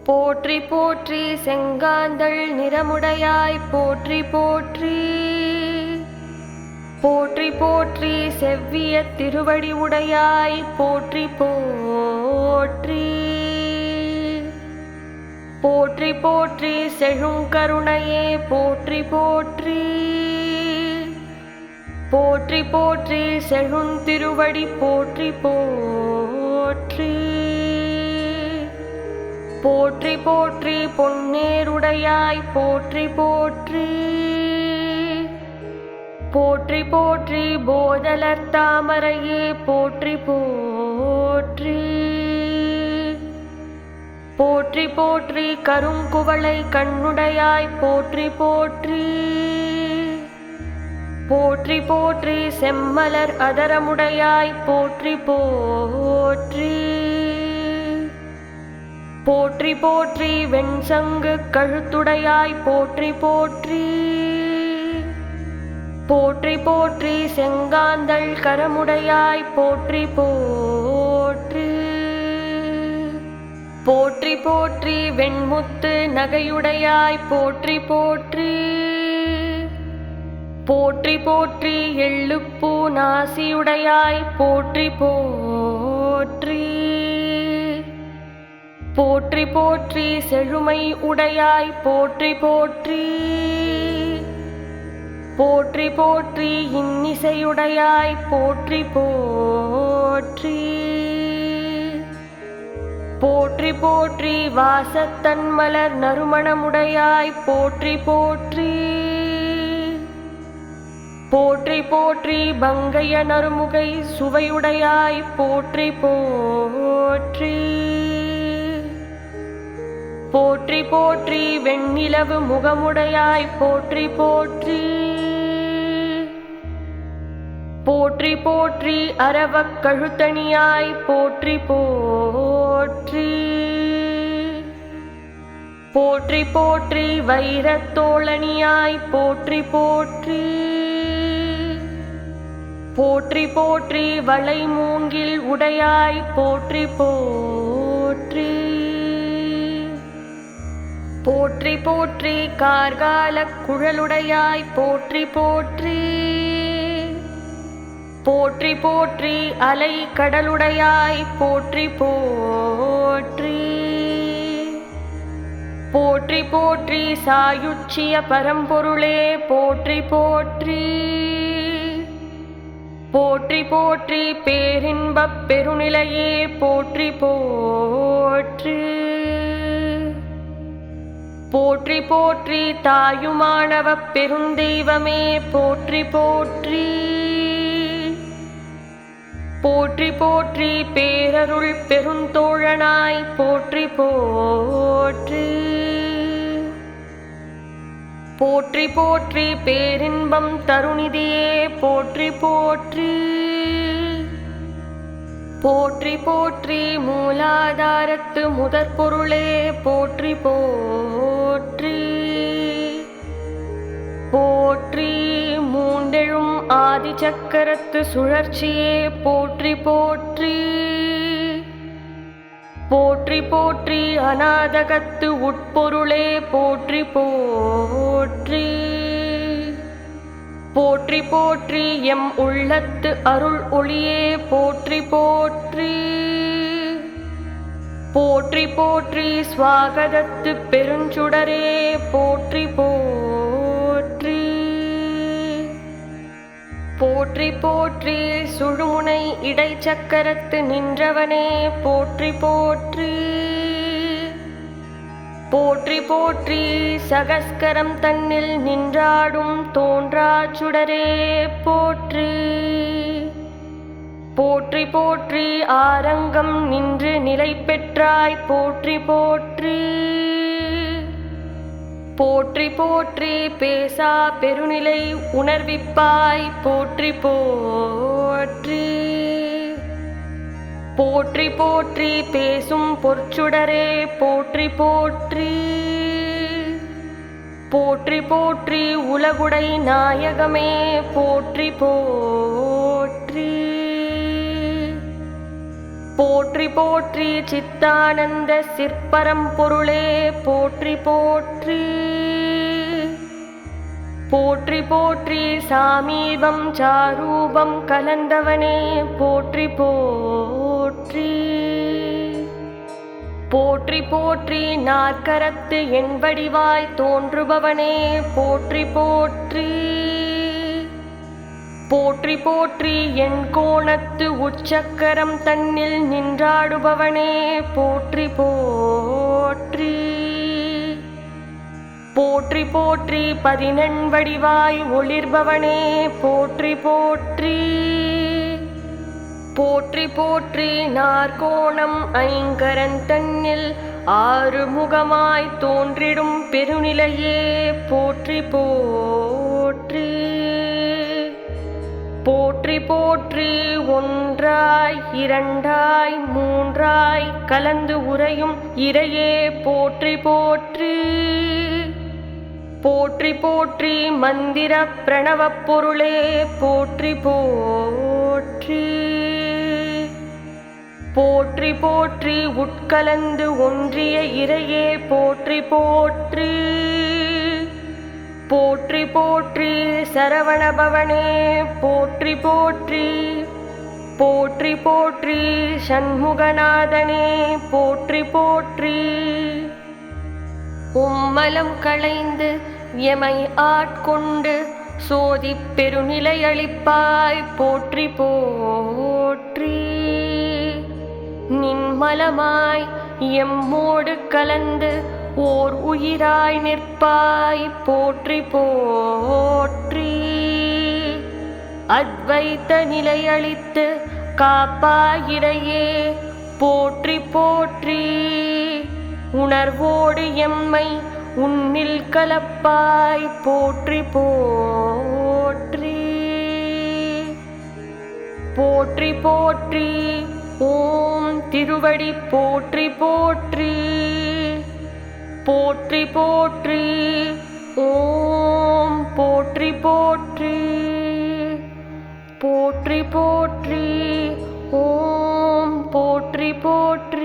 போற்றி போற்றி செங்காந்தள் நிறமுடையாய் போற்றி போற்றி. போற்றி போற்றி செவ்விய திருவடி உடையாய் போற்றி போற்றி. போற்றி போற்றி செழுங்கருணையே போற்றி போற்றி. போற்றி போற்றி செழுந்திருவடி போற்றி போற்றி. போற்றி போற்றி பொன்னேருடையாய் போற்றி போற்றி. போற்றி போற்றி போதலர் தாமரையே போற்றி போற்றி. போற்றி போற்றி கருங்குவளை கண்ணுடையாய் போற்றி போற்றி. போற்றி போற்றி செம்மலர் அதரமுடையாய் போற்றி போற்றி. போற்றி போற்றி வெண்சங்கு கழுத்துடையாய் போற்றி போற்றி. போற்றி போற்றி செங்காந்தள் கரமுடையாய் போற்றி போற்றி. போற்றி போற்றி வெண்முத்து நகையுடையாய் போற்றி போற்றி. போற்றி போற்றி எள்ளுப்பூ நாசியுடையாய் போற்றி போற்றி. போற்றி போற்றி செழுமை உடையாய் போற்றி போற்றி. போற்றி போற்றி இன்னிசையுடையாய் போற்றி போற்றி. போற்றி போற்றி வாசத்தன்மலர் நறுமணமுடையாய் போற்றி போற்றி. போற்றி போற்றி பங்கைய நறுமுகை சுவையுடையாய் போற்றி போற்றி. போற்றி போற்றி வெண்ணிலவு முகமுடையாய் போற்றி போற்றி. போற்றி போற்றி அரவக் கழுத்தணியாய் போற்றி போற்றி. போற்றி போற்றி வைரத்தோளணியாய் போற்றி போற்றி. போற்றி போற்றி வளை மூங்கில் உடையாய் போற்றி போற்றி. போற்றி போற்றி கார்கால குழலுடையாய் போற்றி போற்றி. போற்றி போற்றி அலை கடலுடையாய் போற்றி போற்றி. போற்றி போற்றி சாயுச்சிய பரம்பொருளே போற்றி போற்றி. போற்றி போற்றி பேரின்பப் பெருநிலையே போற்றி போற்றி. போற்றி போற்றி தாயுமானவ பெருந்தெய்வமே போற்றி போற்றி. போற்றி போற்றி பேரருள் பெருந்தோழனாய் போற்றி போற்றி. போற்றி போற்றி பேரின்பம் தருநிதியே போற்றி போற்றி. போற்றி போற்றி மூலாதாரத்து முதற்பொருளே போற்றி போற்றி. போற்றி மூண்டெழும் ஆதிசக்கரத்து சுழற்சியே போற்றி போற்றி. போற்றி போற்றி அநாதகத்து உட்பொருளே போற்றி போற்றி. போற்றி போற்றி எம் உள்ளத்து அருள் ஒளியே போற்றி போற்றி. போற்றி போற்றி ஸ்வாகதத்து பெருஞ்சுடரே போற்றி போற்றி. போற்றி போற்றி சுழுமுனை இடைச்சக்கரத்து நின்றவனே போற்றி போற்றி. போற்றி போற்றி சகஸ்கரம் தன்னில் நின்றாடும் தோன்றாச்சுடரே போற்றி. போற்றி போற்றி ஆரங்கம் நின்று நிலை பெற்றாய் போற்றி போற்றி. போற்றி போற்றி பேசா பெருநிலை உணர்விப்பாய் போற்றி போற்றி. போற்றி போற்றி பேசும் பொற்சுடரே போற்றி போற்றி. போற்றி போற்றி உலகுடை நாயகமே போற்றி போற்றி. போற்றி போற்றி சித்தானந்த சிற்பரம்பொருளே போற்றி போற்றி. போற்றி போற்றி சாமீபம் சாரூபம் கலந்தவனே போற்றி போற்றி. போற்றி போற்றி நாற்கரத்து என் வடிவாய் தோன்றுபவனே போற்றி போற்றி. போற்றி போற்றி என் கோணத்து உச்சக்கரம் தன்னில் நின்றாடுபவனே போற்றி போற்றி. போற்றி போற்றி பதினெண் வடிவாய் ஒளிர்பவனே போற்றி போற்றி. போற்றி போற்றி நாற்கோணம் ஐங்கரன் தன்னில் ஆறுமுகமாய் தோன்றிடும் பெருநிலையே போற்றி போற்றி. போற்றி போற்றி ஒன்றாய் இரண்டாய் மூன்றாய் கலந்து உறையும் இறையே போற்றி போற்றி. போற்றி போற்றி மந்திர பிரணவப் பொருளே போற்றி போற்றி. போற்றி போற்றி உட்கலந்து ஒன்றிய இறையே போற்றி போற்றி. போற்றி போற்றி சரவணபவனே போற்றி போற்றி. போற்றி போற்றி சண்முகநாதனே போற்றி போற்றி. உம்மலம் களைந்து எமை ஆட்கொண்டு சோதிப் பெருநிலை அளிப்பாய் போற்றி போற்றி. நின்மலமாய் எம்மோடு கலந்து ஓர் உயிராய் நிற்பாய் போற்றி போற்றி. அத்வைத்த நிலையளித்து காப்பாயிரையே போற்றி போற்றி. உணர்வோடு எம்மை உன்னில் கலப்பாய் போற்றி போற்றி. போற்றி போற்றி ஓம் திருவடி போற்றி போற்றி. போற்றி போற்றி ஓம் போற்றி போற்றி. போற்றி போற்றி ஓம் போற்றி போற்றி.